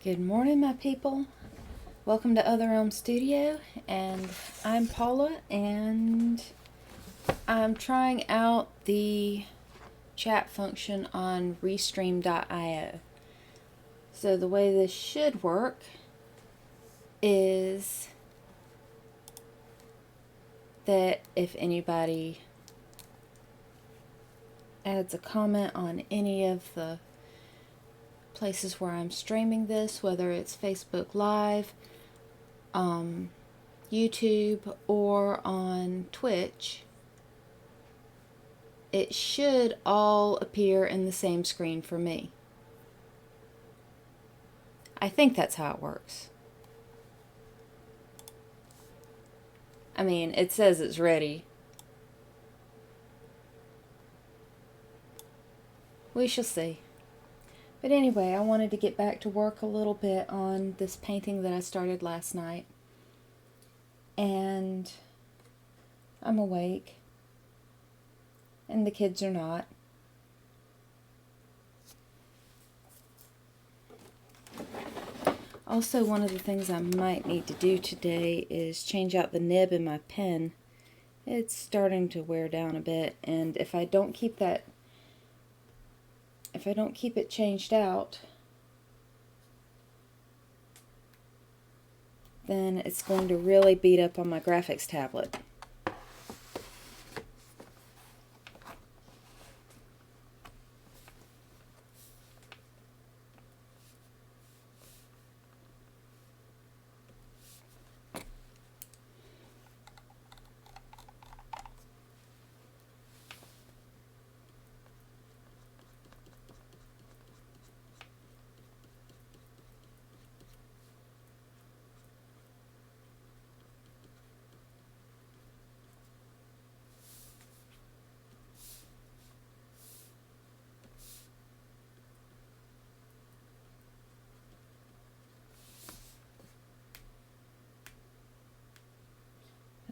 Good morning, my people. Welcome to Other Realm Studio, and I'm Paula, and I'm trying out the chat function on Restream.io. So the way this should work is that if anybody adds a comment on any of the places where I'm streaming this, whether it's Facebook Live, YouTube, or on Twitch, it should all appear in the same screen for me. I think that's how it works. I mean, it says it's ready. We shall see. But anyway, I wanted to get back to work a little bit on this painting that I started last night. And I'm awake. And the kids are not. Also, one of the things I might need to do today is change out the nib in my pen. It's starting to wear down a bit, and if I don't keep it changed out, then it's going to really beat up on my graphics tablet.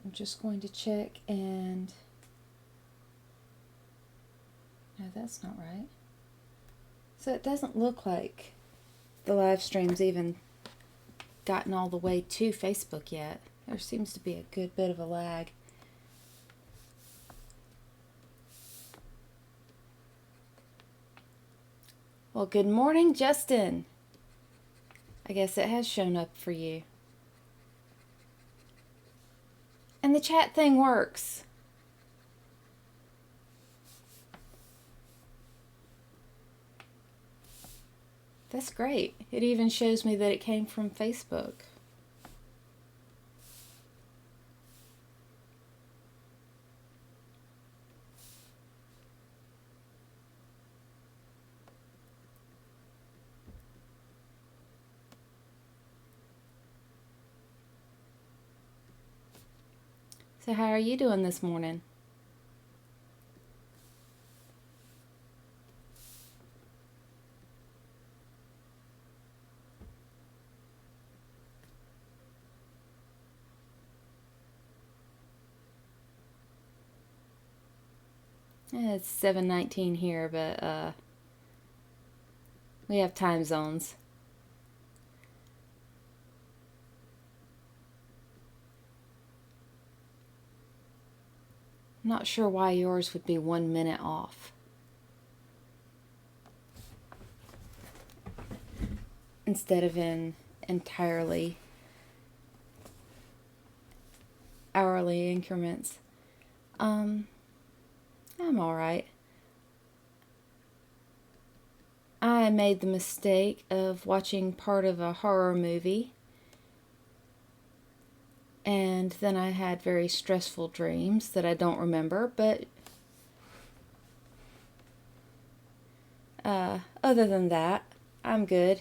I'm just going to check and... No, that's not right. So it doesn't look like the live stream's even gotten all the way to Facebook yet. There seems to be a good bit of a lag. Well, good morning, Justin. I guess it has shown up for you. And the chat thing works. That's great. It even shows me that it came from Facebook. So how are you doing this morning? It's 7:19 here, but we have time zones. I'm not sure why yours would be 1 minute off. Instead of in entirely hourly increments. I'm alright. I made the mistake of watching part of a horror movie, and then I had very stressful dreams that I don't remember, but other than that, I'm good.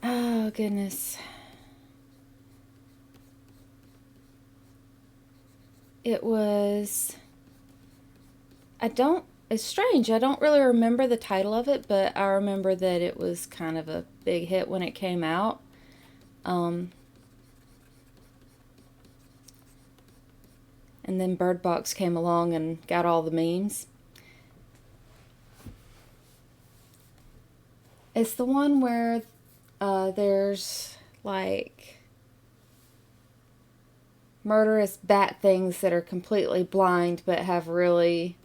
Oh, goodness. It was, it's strange. I don't really remember the title of it, but I remember that it was kind of a big hit when it came out. And then Bird Box came along and got all the memes. It's the one where there's like murderous bat things that are completely blind but have really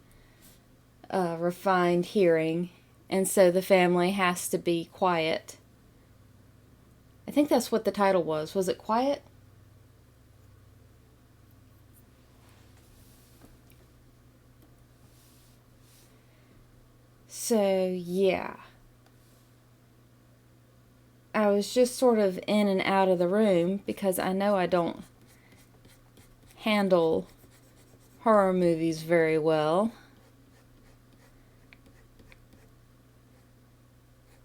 refined hearing, and so the family has to be quiet. I think that's what the title was. Was it Quiet? So, yeah. I was just sort of in and out of the room because I know I don't handle horror movies very well.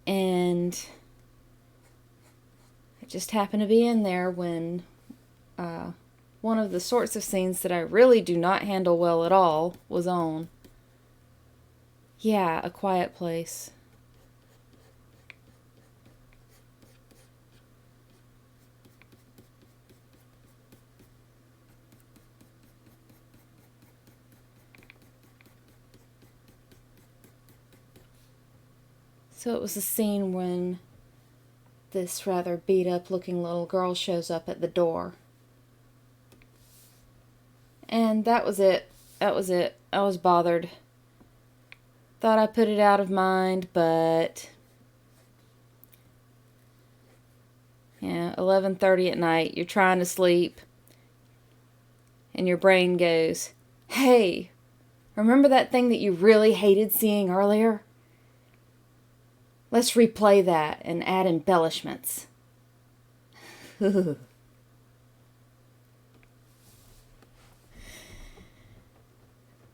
And I just happened to be in there when one of the sorts of scenes that I really do not handle well at all was on. Yeah, A Quiet Place. So it was a scene when this rather beat up looking little girl shows up at the door. And that was it. That was it. I was bothered. Thought I put it out of mind, but yeah, 11:30 at night, you're trying to sleep, and your brain goes, "Hey, remember that thing that you really hated seeing earlier? Let's replay that and add embellishments."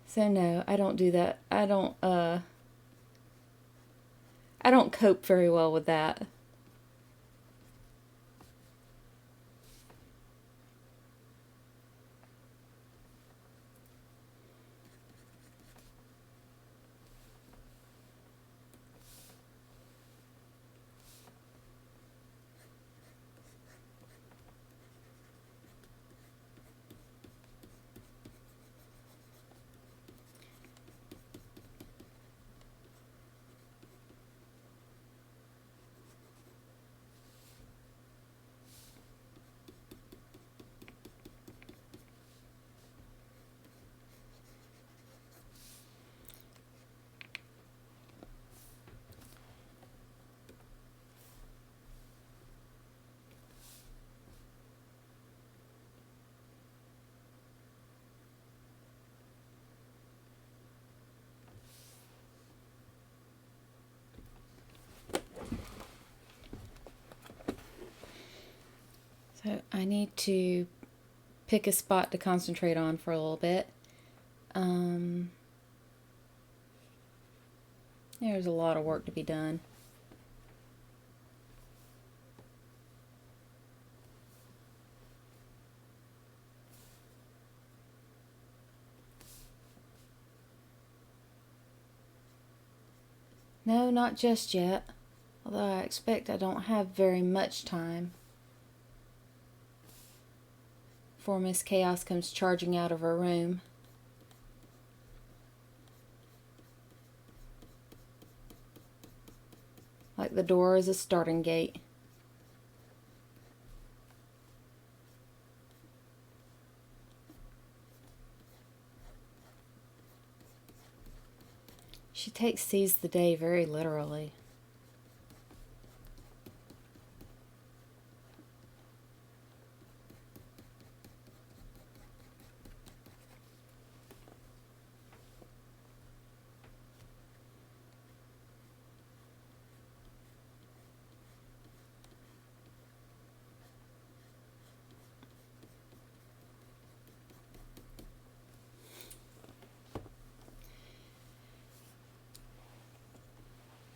So no, I don't do that. I don't cope very well with that. So I need to pick a spot to concentrate on for a little bit. There's a lot of work to be done. No, not just yet. Although I expect I don't have very much time before Miss Chaos comes charging out of her room. Like the door is a starting gate. She takes seize the day very literally.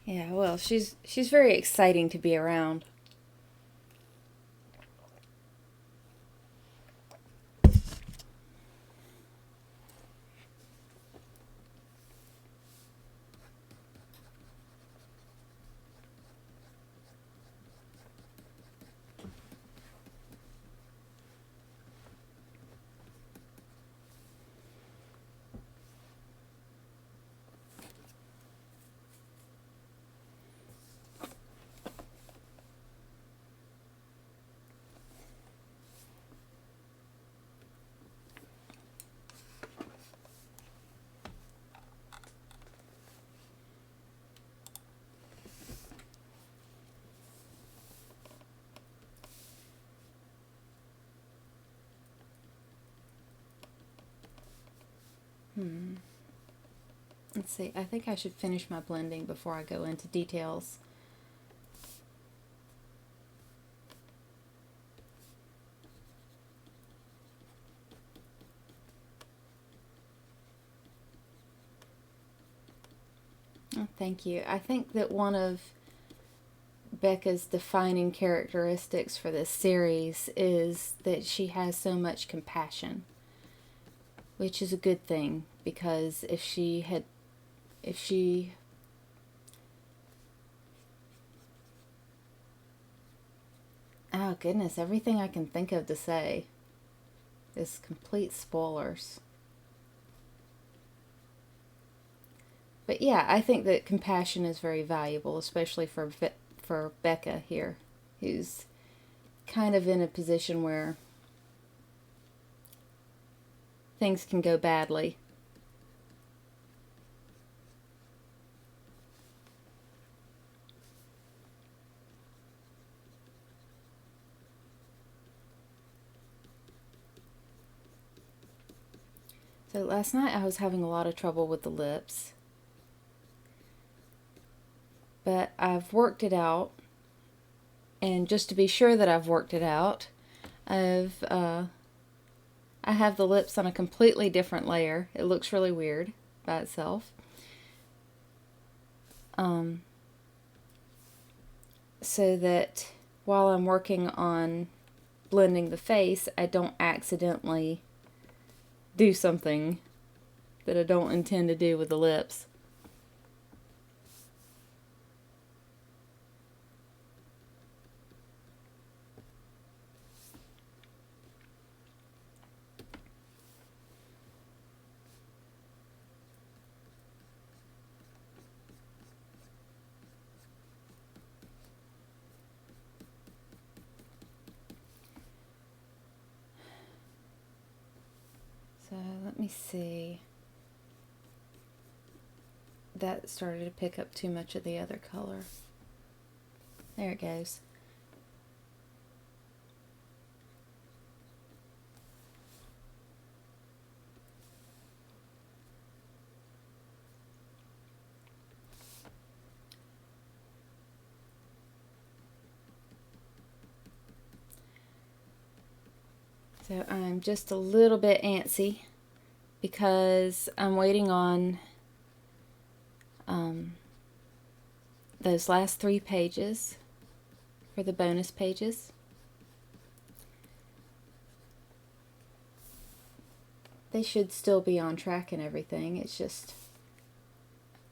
Yeah, well, she's very exciting to be around. Let's see, I think I should finish my blending before I go into details. Oh, thank you. I think that one of Becca's defining characteristics for this series is that she has so much compassion, which is a good thing, because if she oh goodness, everything I can think of to say is complete spoilers. But yeah, I think that compassion is very valuable, especially for Becca here, who's kind of in a position where things can go badly. So last night I was having a lot of trouble with the lips, but I've worked it out, and just to be sure that I've worked it out, I have the lips on a completely different layer. It looks really weird by itself. So that while I'm working on blending the face, I don't accidentally do something that I don't intend to do with the lips. So let me see. That started to pick up too much of the other color. There it goes. So I'm just a little bit antsy because I'm waiting on those last 3 pages for the bonus pages. They should still be on track and everything. It's just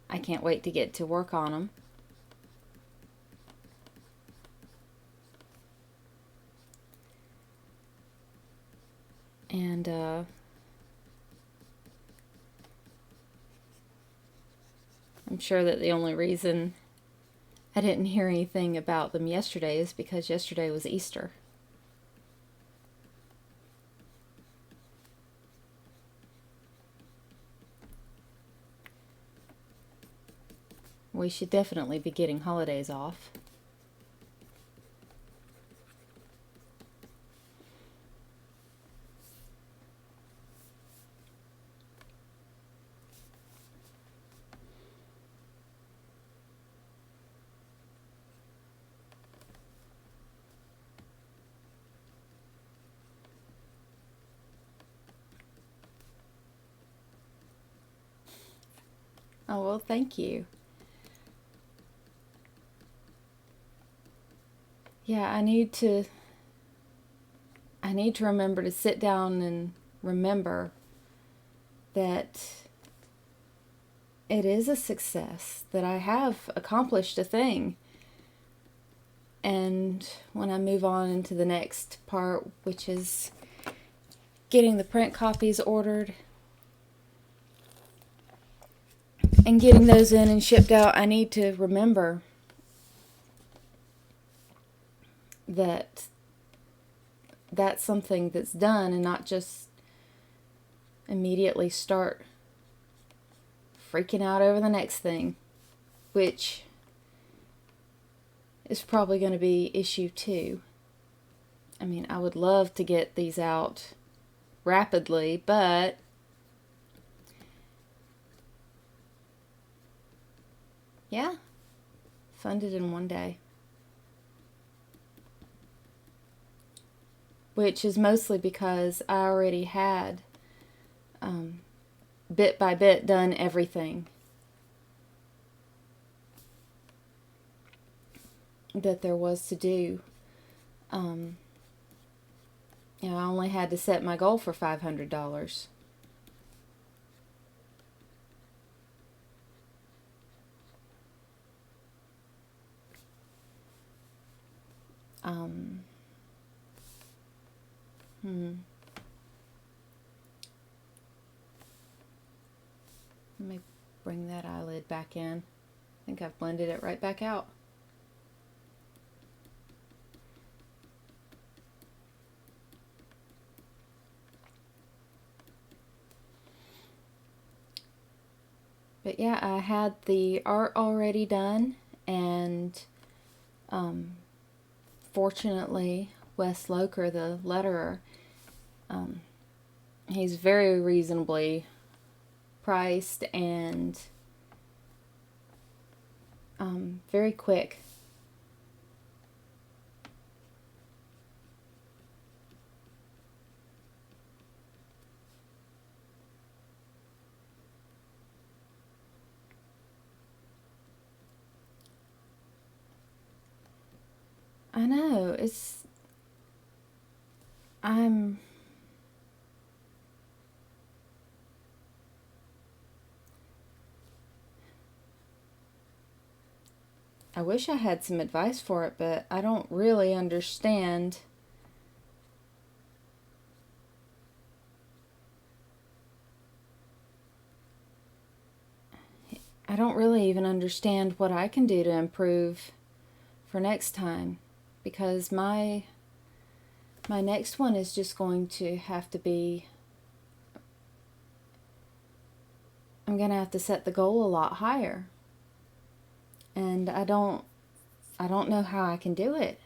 I can't wait to get to work on them. And I'm sure that the only reason I didn't hear anything about them yesterday is because yesterday was Easter. We should definitely be getting holidays off. Oh, well, thank you. Yeah, I need to remember to sit down and remember that it is a success, that I have accomplished a thing. And when I move on into the next part, which is getting the print copies ordered and getting those in and shipped out, I need to remember that that's something that's done, and not just immediately start freaking out over the next thing, which is probably going to be issue 2. I mean, I would love to get these out rapidly, but Yeah, funded in one day. Which is mostly because I already had bit by bit done everything that there was to do. I only had to set my goal for $500. Let me bring that eyelid back in. I think I've blended it right back out. But yeah, I had the art already done, and fortunately, Wes Loker, the letterer, he's very reasonably priced and very quick. I know, I wish I had some advice for it, but I don't really understand. I don't really even understand what I can do to improve for next time, because my next one is just going to have to be, I'm going to have to set the goal a lot higher. And I don't know how I can do it.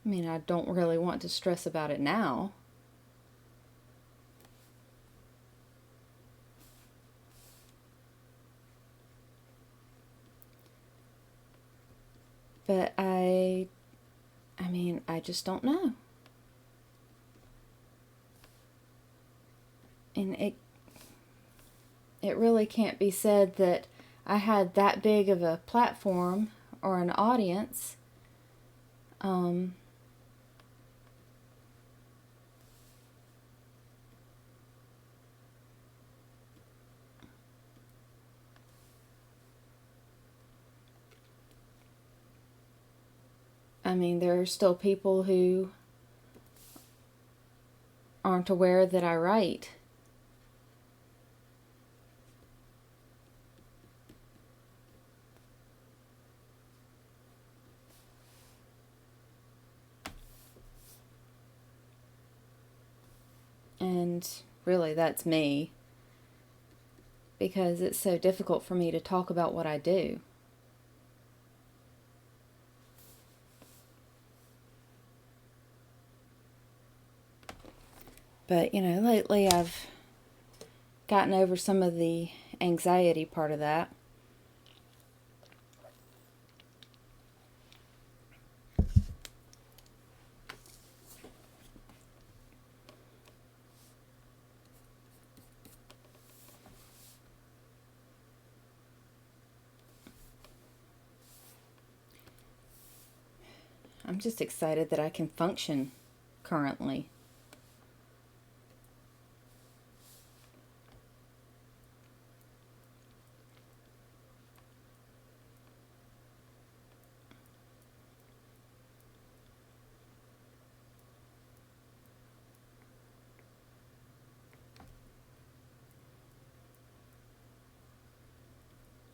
I mean, I don't really want to stress about it now. But I mean, I just don't know. And it really can't be said that I had that big of a platform or an audience. I mean, there are still people who aren't aware that I write. And really, that's me, because it's so difficult for me to talk about what I do. But, lately I've gotten over some of the anxiety part of that. I'm just excited that I can function currently.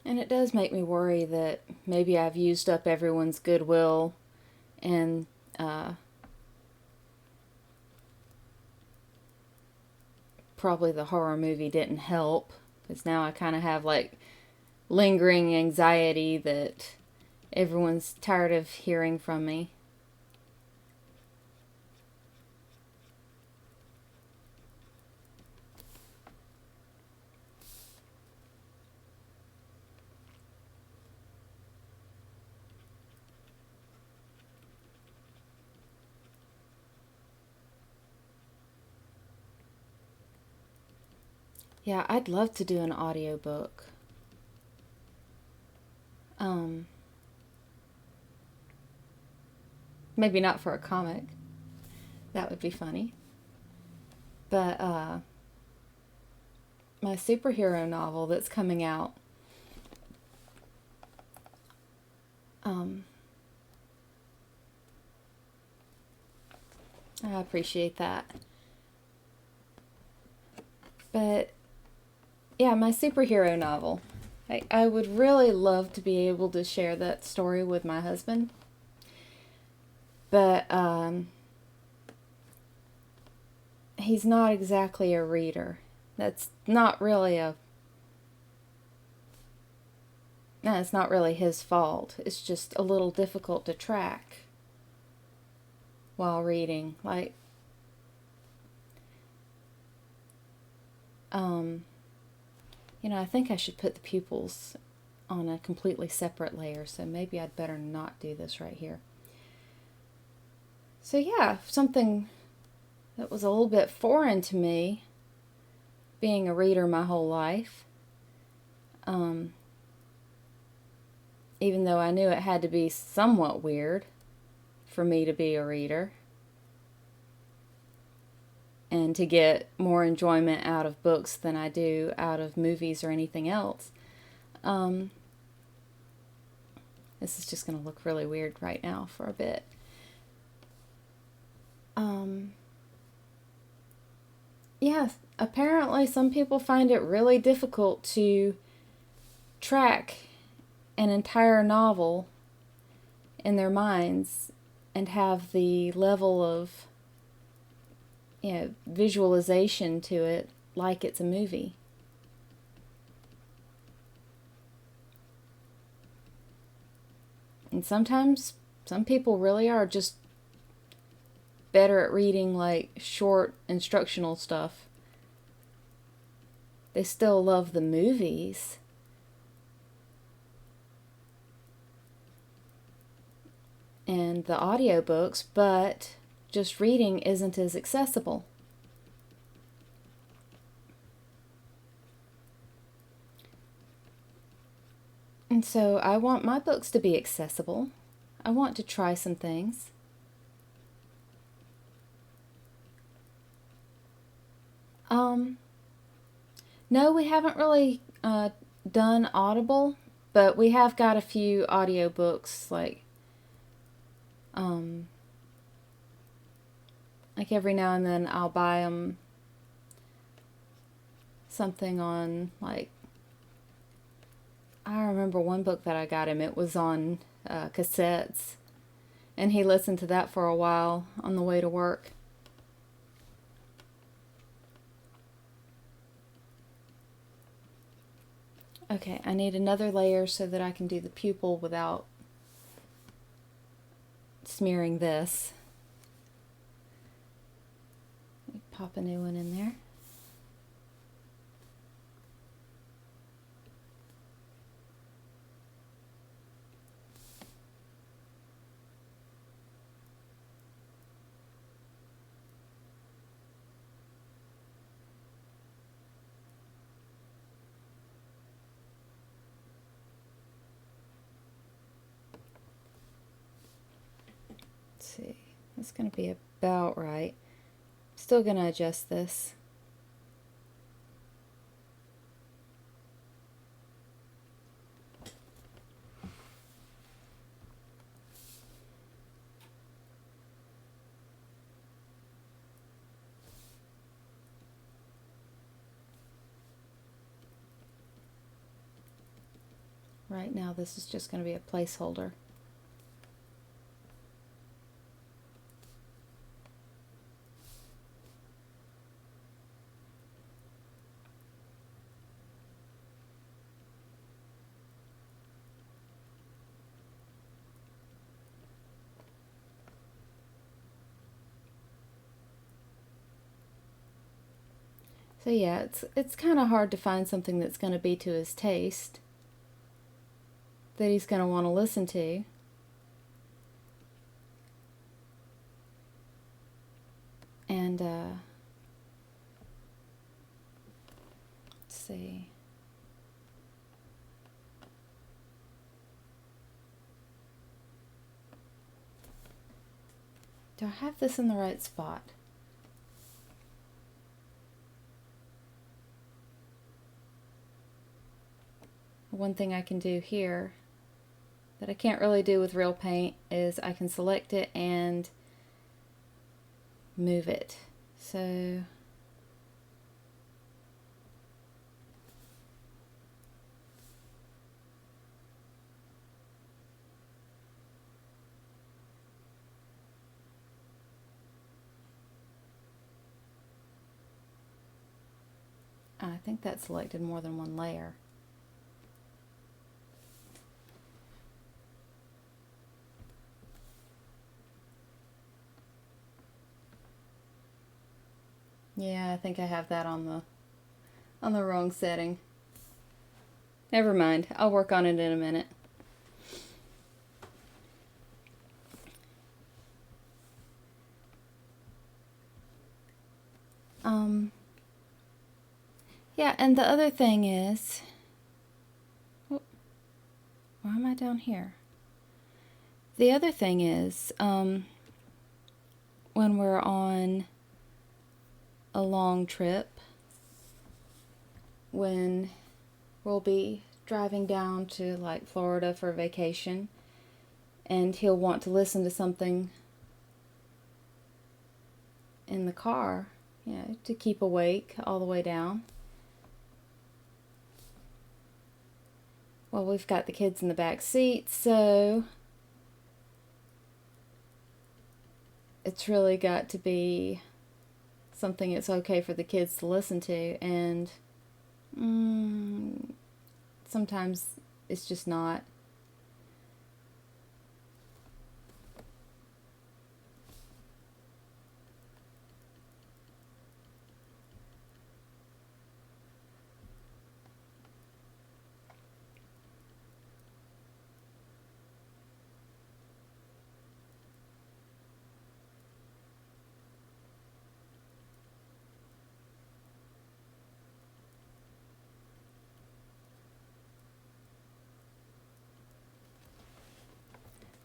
And it does make me worry that maybe I've used up everyone's goodwill, and probably the horror movie didn't help, because now I kind of have like lingering anxiety that everyone's tired of hearing from me. Yeah, I'd love to do an audiobook. Maybe not for a comic. That would be funny. But my superhero novel that's coming out, I appreciate that. But yeah, my superhero novel. I would really love to be able to share that story with my husband. But he's not exactly a reader. That's not really no, it's not really his fault. It's just a little difficult to track while reading. Like, I think I should put the pupils on a completely separate layer, so maybe I'd better not do this right here. So yeah, something that was a little bit foreign to me, being a reader my whole life. Even though I knew it had to be somewhat weird for me to be a reader and to get more enjoyment out of books than I do out of movies or anything else. This is just going to look really weird right now for a bit. Yeah, apparently some people find it really difficult to track an entire novel in their minds and have the level of visualization to it like it's a movie. And sometimes some people really are just better at reading like short instructional stuff. They still love the movies. And the audiobooks, but just reading isn't as accessible. And so I want my books to be accessible. I want to try some things. No, we haven't really done Audible, but we have got a few audiobooks like every now and then I'll buy them something on, like, I remember one book that I got him, it was on cassettes, and he listened to that for a while on the way to work. Okay, I need another layer so that I can do the pupil without smearing this. Let me pop a new one in there. See, that's going to be about right. Still going to adjust this. Right now this is just going to be a placeholder. So yeah, it's kind of hard to find something that's going to be to his taste, that he's going to want to listen to. And see. Do I have this in the right spot? One thing I can do here that I can't really do with real paint is I can select it and move it. So I think that selected more than one layer. Yeah, I think I have that on the wrong setting. Never mind, I'll work on it in a minute. Yeah, and the other thing is, why am I down here? The other thing is, when we're on a long trip, when we'll be driving down to like Florida for vacation, and he'll want to listen to something in the car, you know, to keep awake all the way down. Well, we've got the kids in the back seat, so it's really got to be something it's okay for the kids to listen to, and sometimes it's just not.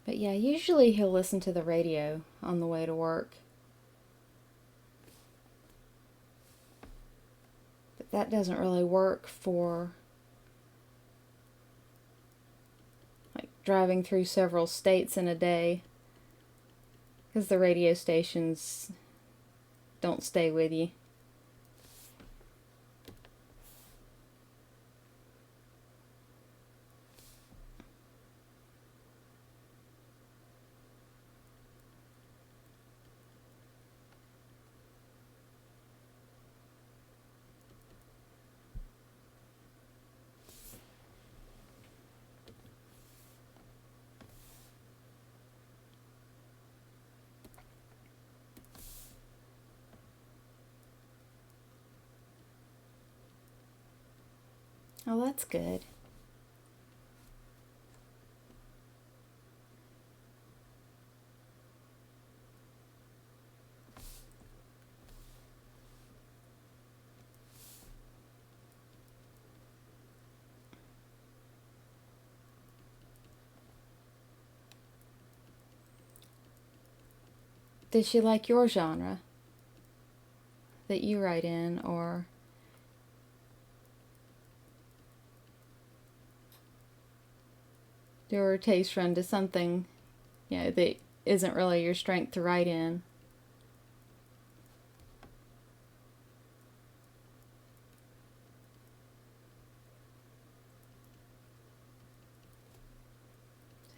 But yeah, usually he'll listen to the radio on the way to work. But that doesn't really work for like driving through several states in a day, because the radio stations don't stay with you. Oh, that's good. Does she like your genre that you write in, or do her taste run to something, you know, that isn't really your strength to write in?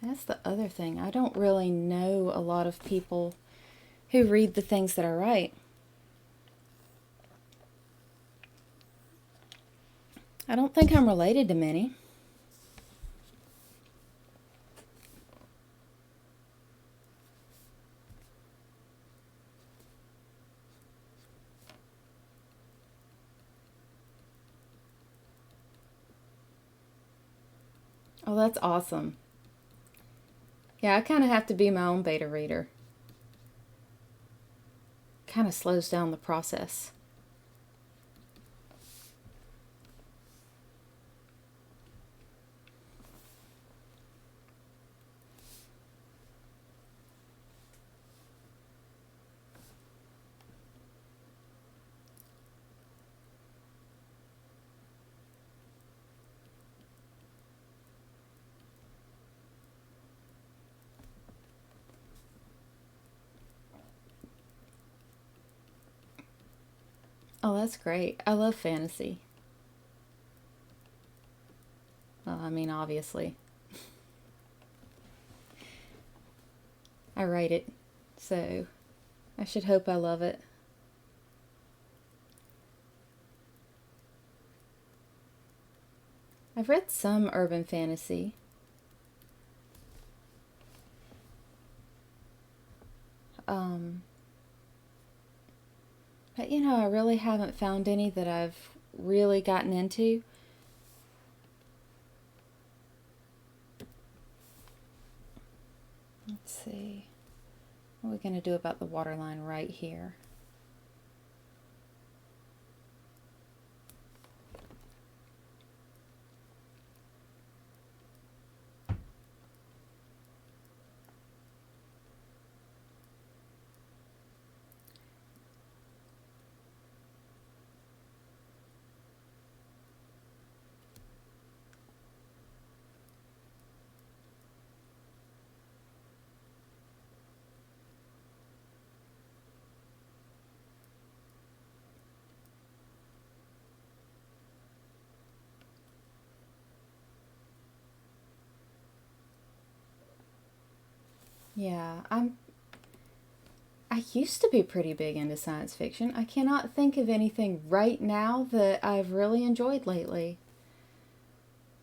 That's the other thing. I don't really know a lot of people who read the things that I write. I don't think I'm related to many. Oh, that's awesome. Yeah, I kind of have to be my own beta reader. Kind of slows down the process. Oh, that's great. I love fantasy. Well, I mean, obviously. I write it, so I should hope I love it. I've read some urban fantasy. Um, but I really haven't found any that I've really gotten into. Let's see. What are we going to do about the waterline right here? Yeah, I used to be pretty big into science fiction. I cannot think of anything right now that I've really enjoyed lately.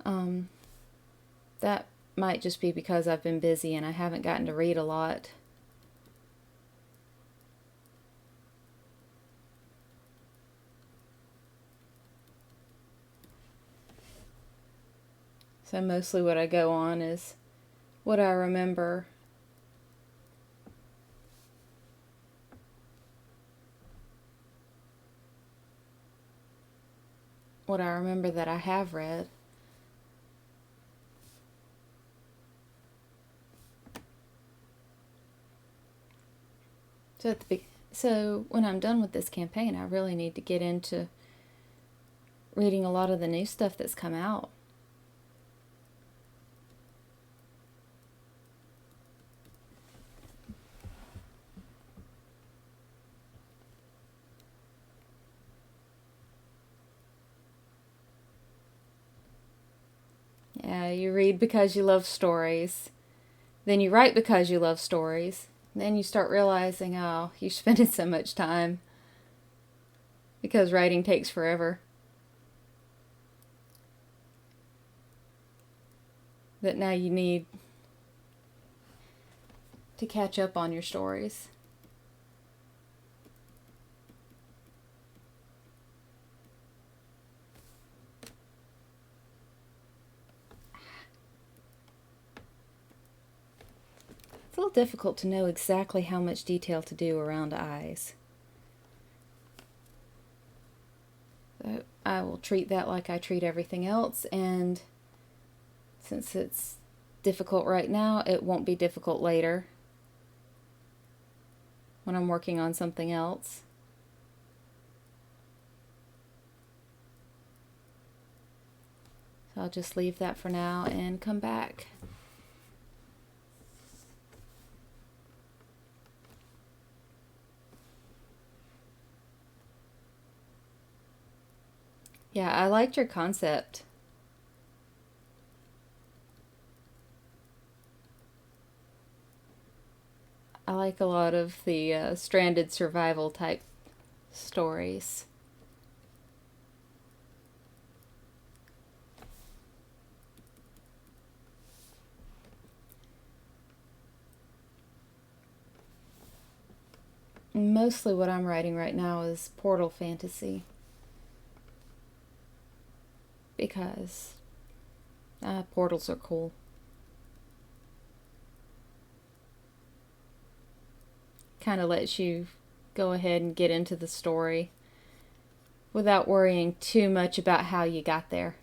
Um, that might just be because I've been busy and I haven't gotten to read a lot. So mostly what I go on is what I remember. What I remember that I have read. So so when I'm done with this campaign, I really need to get into reading a lot of the new stuff that's come out. Yeah, you read because you love stories. Then you write because you love stories. Then you start realizing, oh, you're spending so much time because writing takes forever. That now you need to catch up on your stories. It's a little difficult to know exactly how much detail to do around eyes. So I will treat that like I treat everything else, and since it's difficult right now, it won't be difficult later when I'm working on something else. So I'll just leave that for now and come back. Yeah, I liked your concept. I like a lot of the stranded survival type stories. Mostly what I'm writing right now is portal fantasy. Because portals are cool. Kind of lets you go ahead and get into the story without worrying too much about how you got there.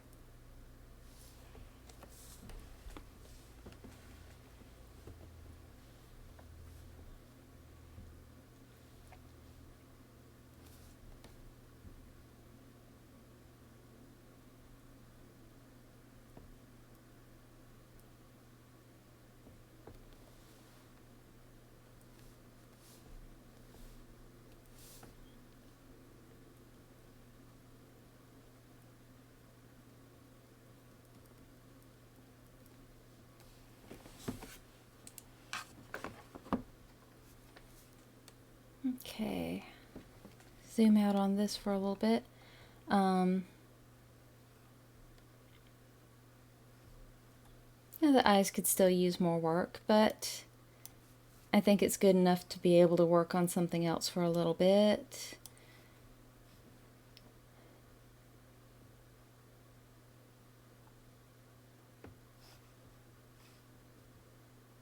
Okay. Zoom out on this for a little bit. The eyes could still use more work, but I think it's good enough to be able to work on something else for a little bit.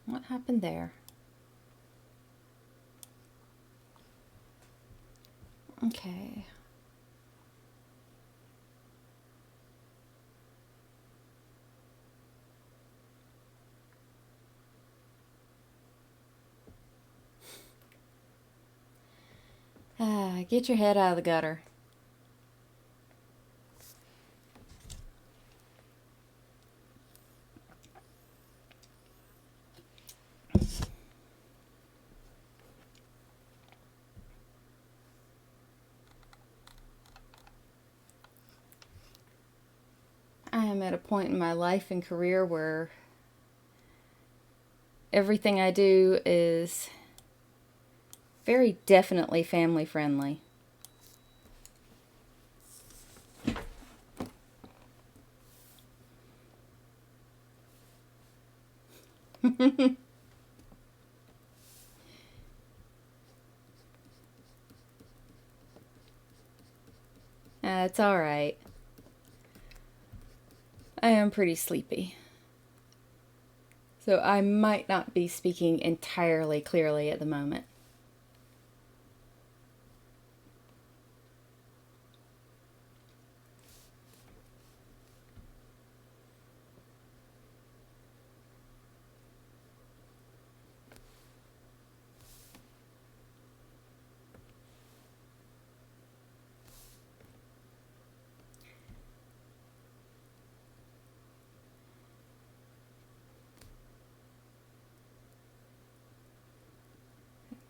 What happened there? Okay. Get your head out of the gutter. I am at a point in my life and career where everything I do is very definitely family friendly. It's all right. I am pretty sleepy, so I might not be speaking entirely clearly at the moment.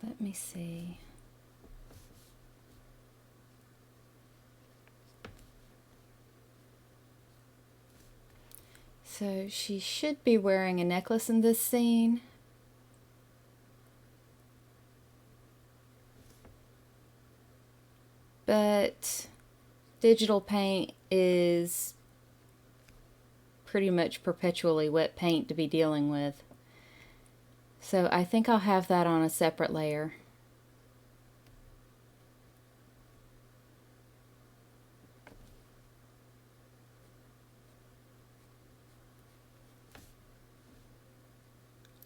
Let me see. So she should be wearing a necklace in this scene. But digital paint is pretty much perpetually wet paint to be dealing with. So I think I'll have that on a separate layer.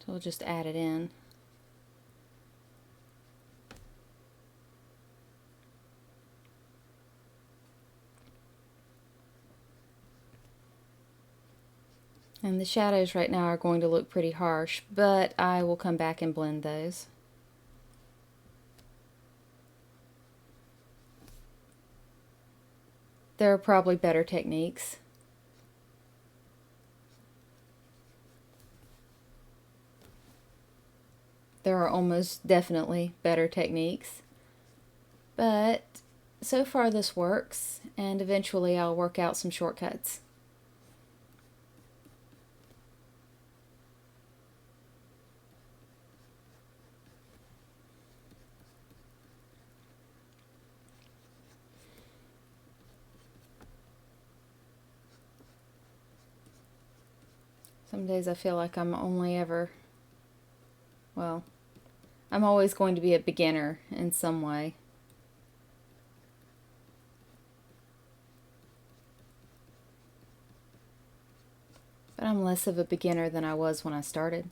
So we'll just add it in. And the shadows right now are going to look pretty harsh, but I will come back and blend those. There are probably better techniques. There are almost definitely better techniques. But so far this works, and eventually I'll work out some shortcuts. Some days I feel like I'm always going to be a beginner in some way. But I'm less of a beginner than I was when I started.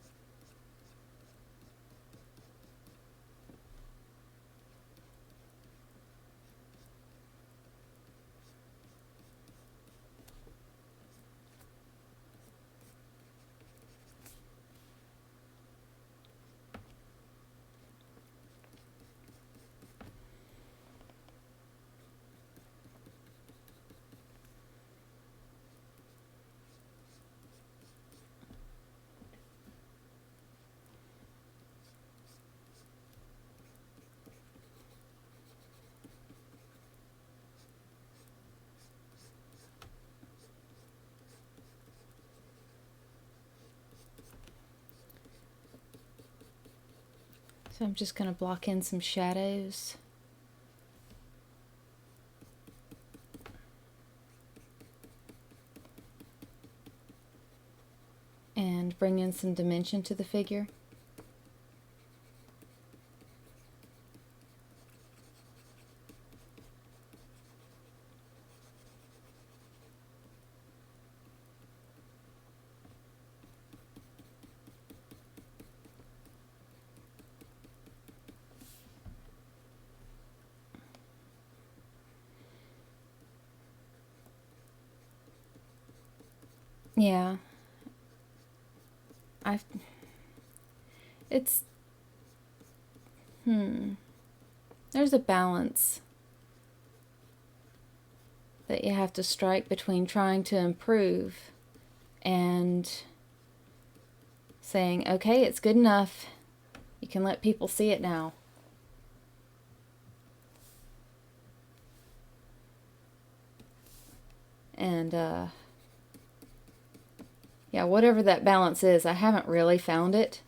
So I'm just going to block in some shadows. And bring in some dimension to the figure. Yeah. It's, there's a balance that you have to strike between trying to improve and saying, okay, it's good enough. You can let people see it now. And, yeah, whatever that balance is, I haven't really found it.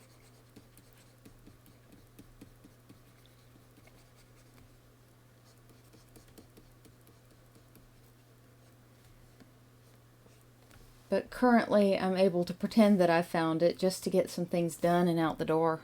But currently I'm able to pretend that I found it just to get some things done and out the door.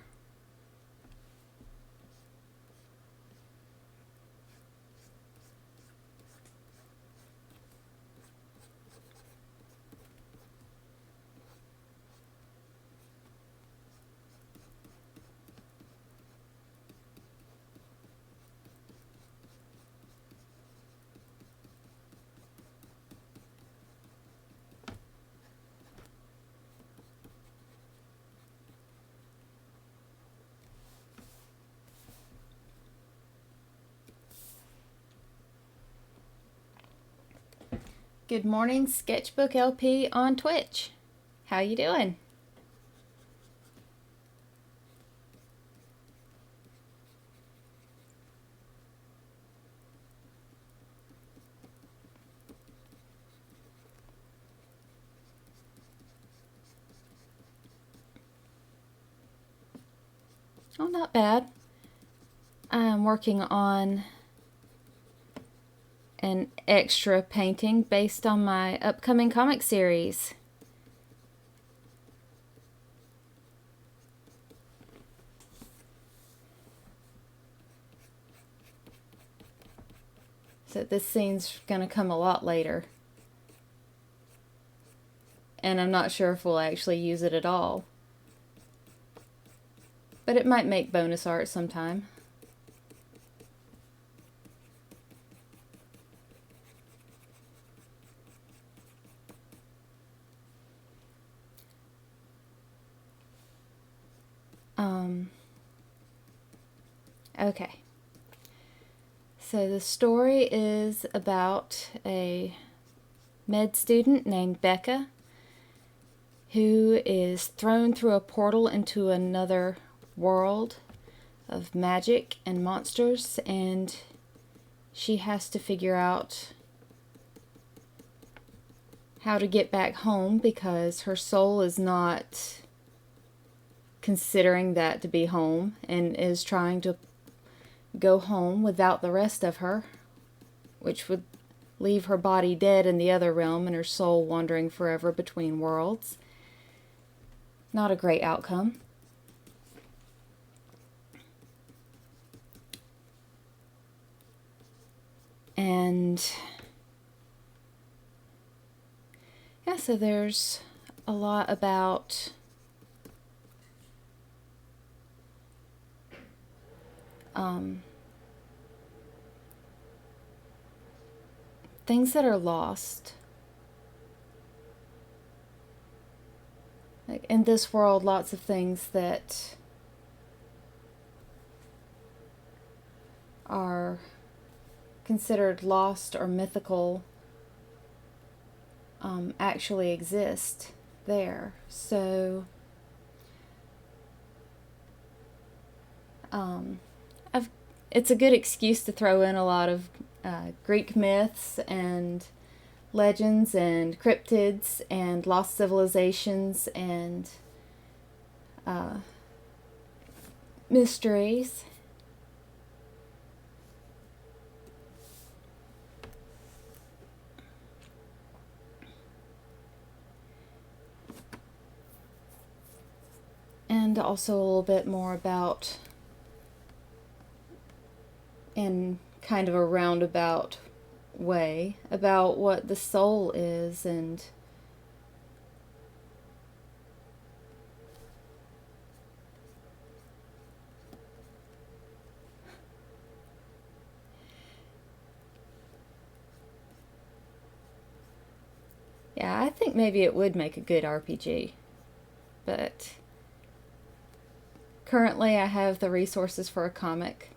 Good morning, Sketchbook LP on Twitch. How you doing? Oh, not bad. I'm working on an extra painting based on my upcoming comic series. So this scene's gonna come a lot later. And I'm not sure if we'll actually use it at all. But it might make bonus art sometime. Okay. So the story is about a med student named Becca who is thrown through a portal into another world of magic and monsters, and she has to figure out how to get back home because her soul is not considering that to be home and is trying to go home without the rest of her, which would leave her body dead in the other realm and her soul wandering forever between worlds. Not a great outcome. And yeah, so there's a lot about things that are lost. Like in this world, lots of things that are considered lost or mythical actually exist there. So it's a good excuse to throw in a lot of Greek myths and legends and cryptids and lost civilizations and mysteries. And also a little bit more about, in kind of a roundabout way, about what the soul is, and yeah, I think maybe it would make a good RPG, but currently I have the resources for a comic.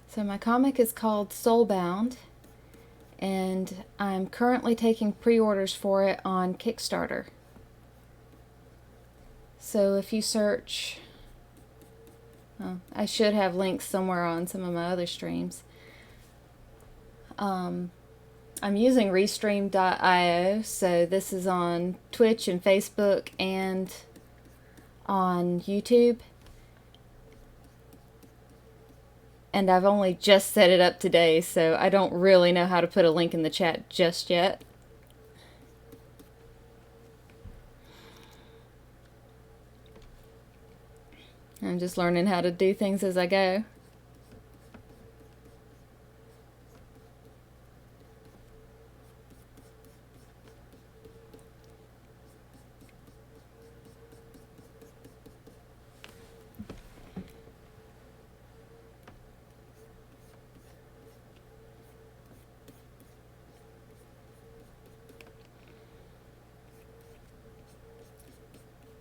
So my comic is called Soulbound, and I'm currently taking pre-orders for it on Kickstarter. So if you search, I should have links somewhere on some of my other streams. I'm using Restream.io, so this is on Twitch and Facebook and on YouTube. And I've only just set it up today, so I don't really know how to put a link in the chat just yet. I'm just learning how to do things as I go.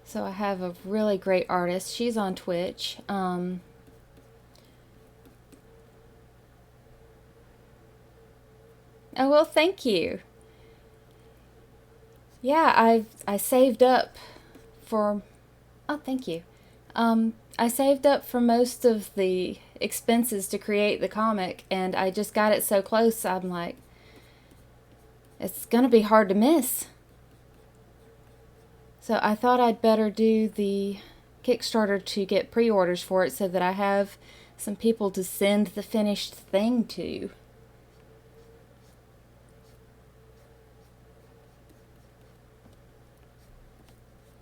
So I have a really great artist. She's on Twitch. Oh, well, thank you. Yeah, I saved up for... Oh, thank you. I saved up for most of the expenses to create the comic, and I just got it so close, I'm like, it's gonna be hard to miss. So I thought I'd better do the Kickstarter to get pre-orders for it so that I have some people to send the finished thing to.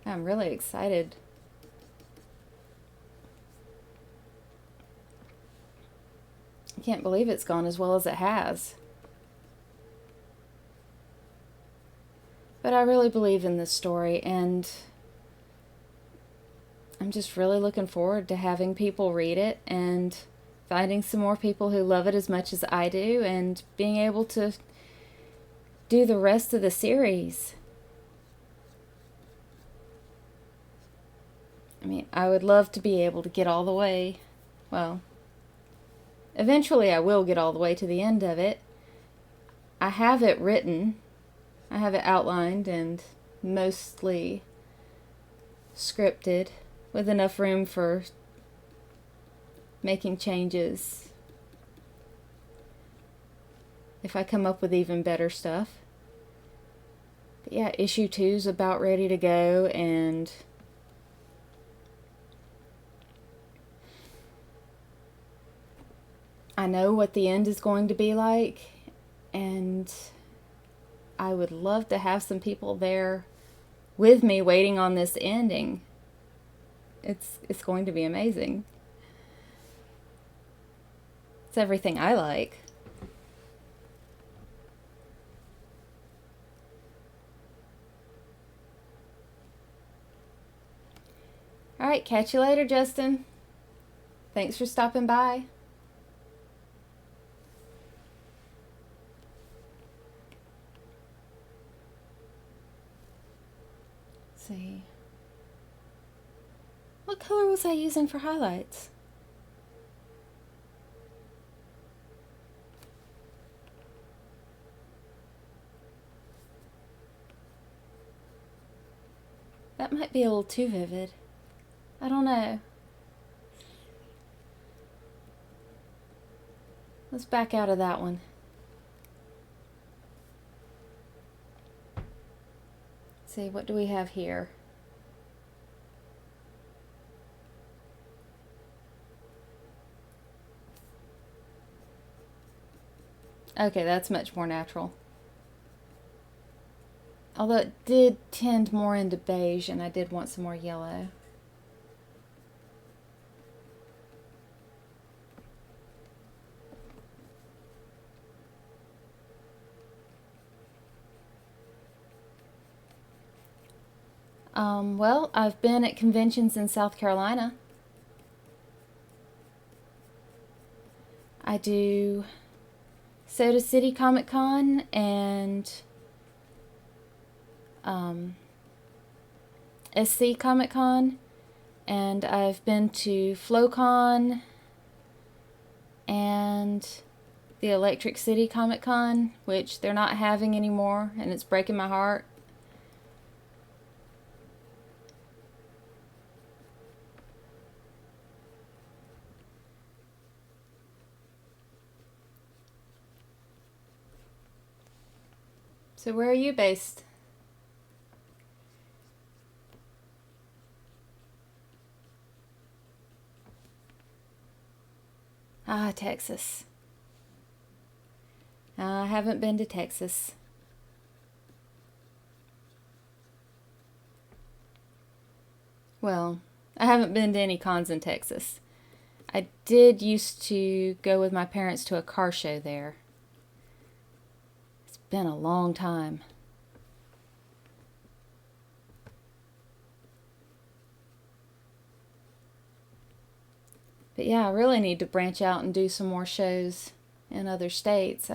I'm really excited. I can't believe it's gone as well as it has. But I really believe in this story, and I'm just really looking forward to having people read it and finding some more people who love it as much as I do, and being able to do the rest of the series. I mean, I would love to be able to get all the way, well, eventually I will get all the way to the end of it. I have it written. I have it outlined and mostly scripted, with enough room for making changes if I come up with even better stuff. But yeah, issue 2's about ready to go, and I know what the end is going to be like, and I would love to have some people there with me waiting on this ending. It's going to be amazing. It's everything I like. Alright, catch you later, Justin. Thanks for stopping by. See. What color was I using for highlights? That might be a little too vivid. I don't know. Let's back out of that one. Let's see, what do we have here? Okay, that's much more natural. Although it did tend more into beige, and I did want some more yellow. Well, I've been at conventions in South Carolina. I do Soda City Comic Con and SC Comic Con, and I've been to FloCon and the Electric City Comic Con, which they're not having anymore, and it's breaking my heart. So where are you based? Ah, Texas. I haven't been to Texas. Well, I haven't been to any cons in Texas. I did used to go with my parents to a car show there. It's been a long time. But yeah, I really need to branch out and do some more shows in other states.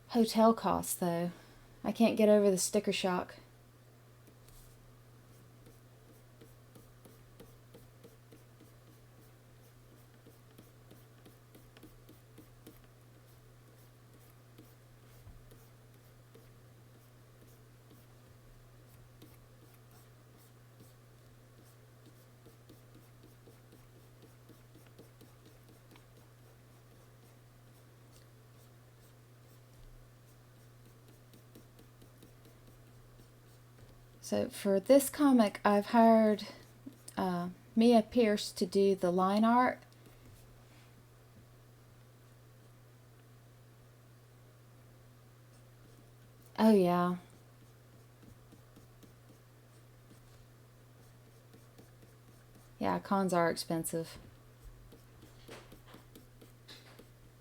Hotel costs, though. I can't get over the sticker shock. So for this comic, I've hired Mia Pierce to do the line art. Oh yeah. Yeah, cons are expensive.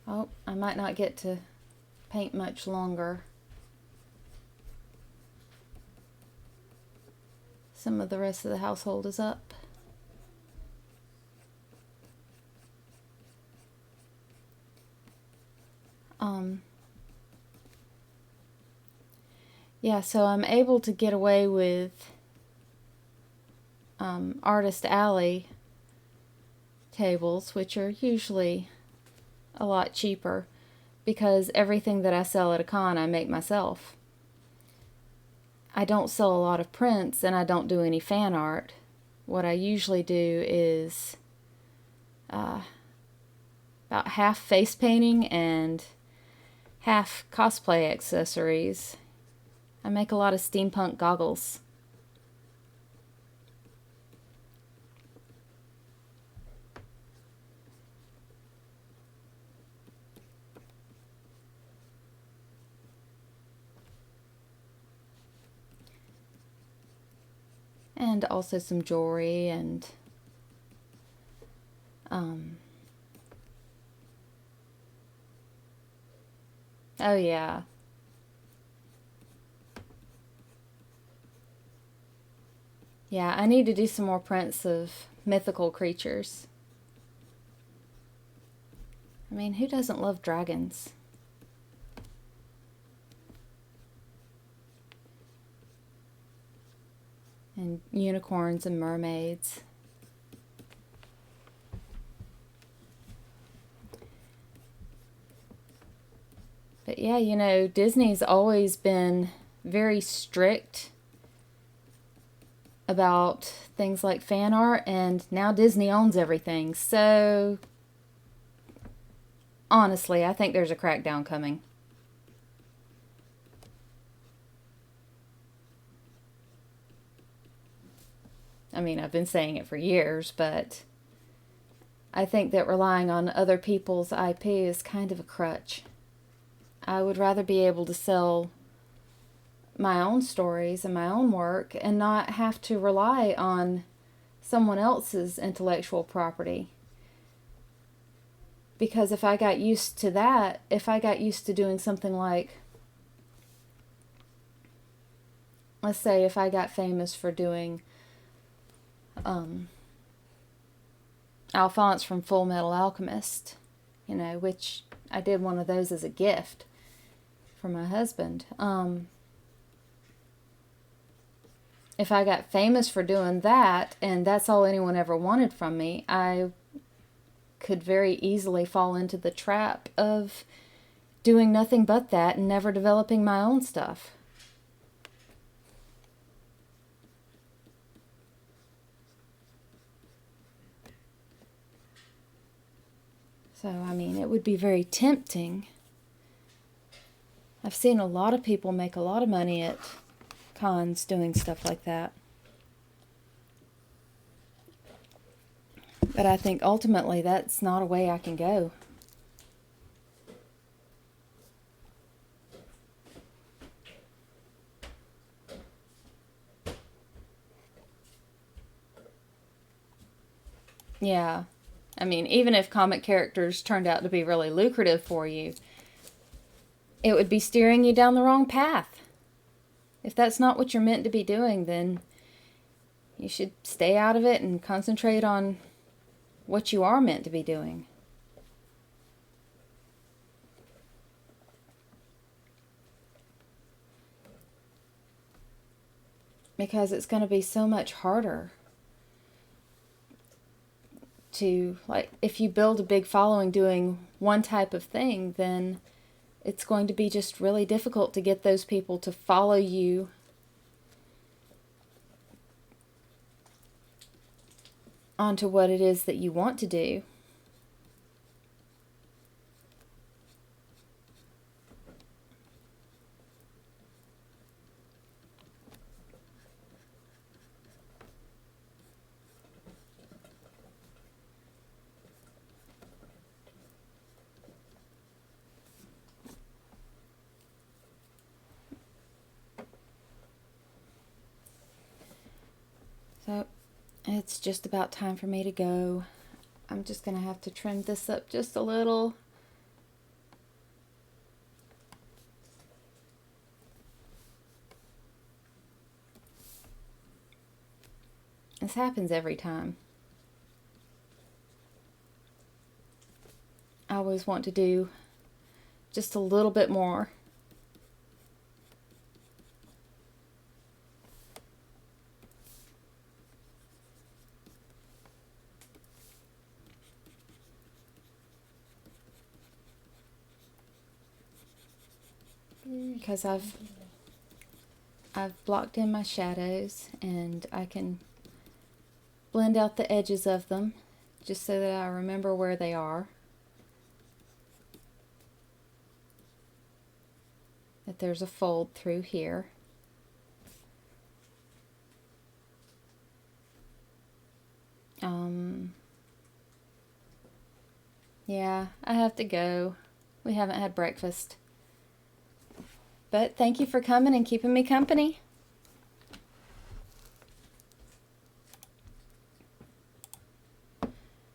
Oh, I might not get to paint much longer. Some of the rest of the household is up. Yeah, so I'm able to get away with Artist Alley tables, which are usually a lot cheaper, because everything that I sell at a con I make myself. I don't sell a lot of prints, and I don't do any fan art. What I usually do is about half face painting and half cosplay accessories. I make a lot of steampunk goggles. And also some jewelry and oh yeah. Yeah, I need to do some more prints of mythical creatures. I mean, who doesn't love dragons? And unicorns and mermaids. But yeah, you know, Disney's always been very strict about things like fan art, and now Disney owns everything. So, honestly, I think there's a crackdown coming. I mean, I've been saying it for years, but I think that relying on other people's IP is kind of a crutch. I would rather be able to sell my own stories and my own work and not have to rely on someone else's intellectual property. Because if I got used to that, if I got used to doing something like, let's say if I got famous for doing Alphonse from Full Metal Alchemist, which I did one of those as a gift for my husband. If I got famous for doing that, and that's all anyone ever wanted from me, I could very easily fall into the trap of doing nothing but that and never developing my own stuff. So, I mean, it would be very tempting. I've seen a lot of people make a lot of money at cons doing stuff like that. But I think ultimately that's not a way I can go. Yeah. I mean, even if comic characters turned out to be really lucrative for you, it would be steering you down the wrong path. If that's not what you're meant to be doing, then you should stay out of it and concentrate on what you are meant to be doing. Because it's going to be so much harder to, like, if you build a big following doing one type of thing, then it's going to be just really difficult to get those people to follow you onto what it is that you want to do. So it's just about time for me to go. I'm just going to have to trim this up just a little. This happens every time. I always want to do just a little bit more. Because I've blocked in my shadows, and I can blend out the edges of them just so that I remember where they are. That there's a fold through here. Yeah, I have to go. We haven't had breakfast. But thank you for coming and keeping me company.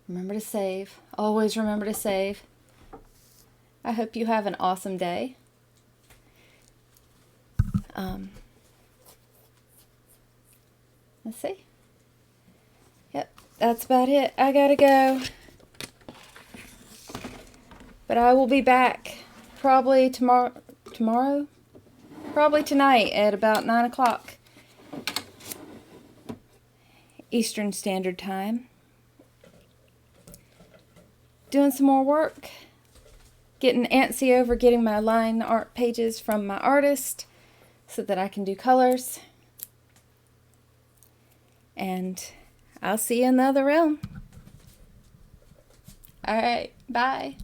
Remember to save. Always remember to save. I hope you have an awesome day. Let's see. Yep, that's about it. I gotta go. But I will be back probably tomorrow? Probably tonight at about 9 o'clock Eastern Standard Time. Doing some more work. Getting antsy over getting my line art pages from my artist. so that I can do colors. And I'll see you in the other realm. All right, bye.